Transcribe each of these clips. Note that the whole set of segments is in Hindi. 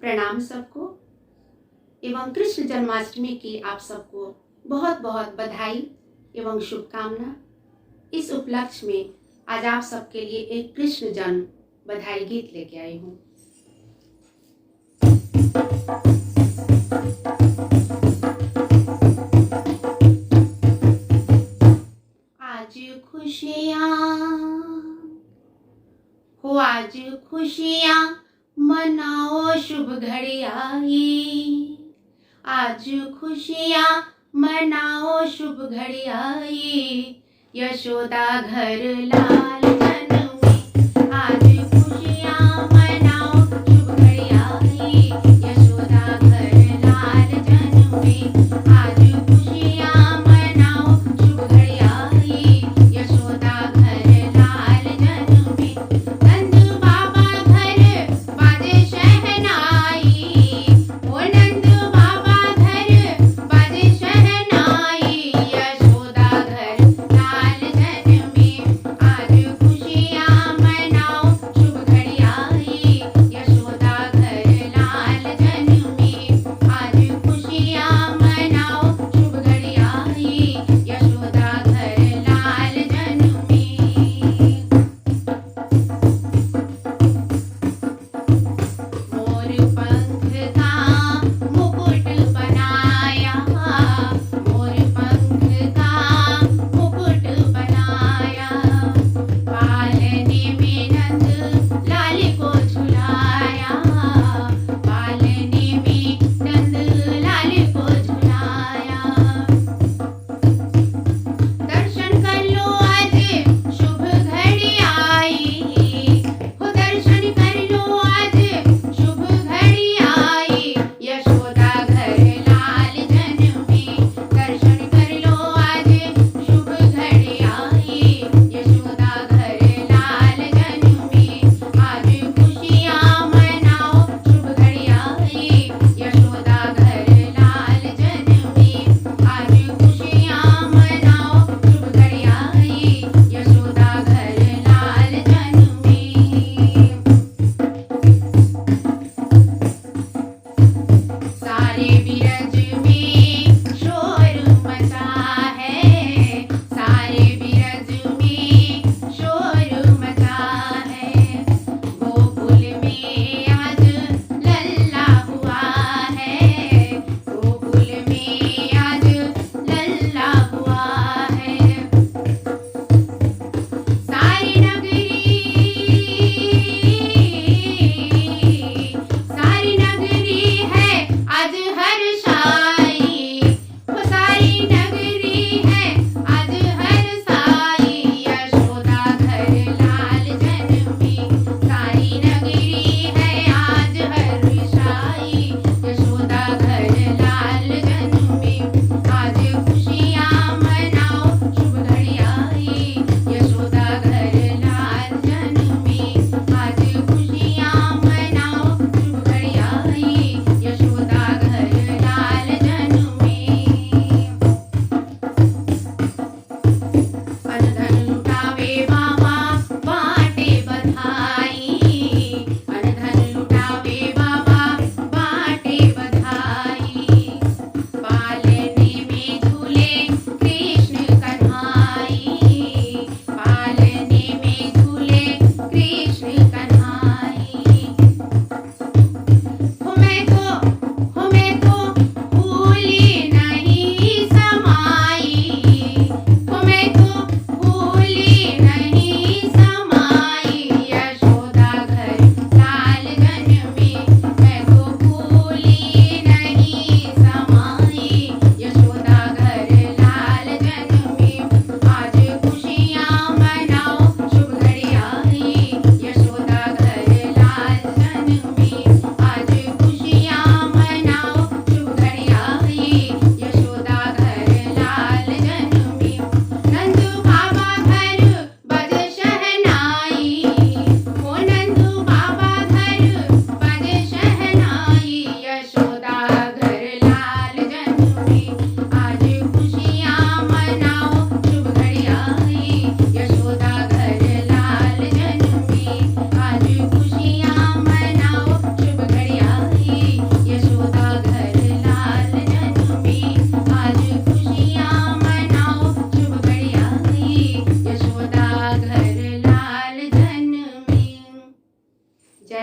प्रणाम सबको एवं कृष्ण जन्माष्टमी की आप सबको बहुत बहुत बधाई एवं शुभकामना। इस उपलक्ष्य में आज आप सबके लिए एक कृष्ण जन्म बधाई गीत लेके आई हूँ। आज खुशियाँ मनाओ शुभ घड़ी आई। आज खुशियाँ मनाओ शुभ घड़ी आई। यशोदा घर लाल जन्मे। आज खुशियाँ मनाओ शुभ घड़ी आई। यशोदा घर लाल जन्मे। आज खुशियाँ मनाओ शुभ घड़ी आई। यशोदा घर लाल जन्मे। नंद बाबा घर बाजे शहनाई। ओ नंद बाबा घर बाजे शहनाई। यशोदा घर लाल जन्मे। आज खुशियाँ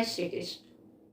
जय श्री कृष्ण।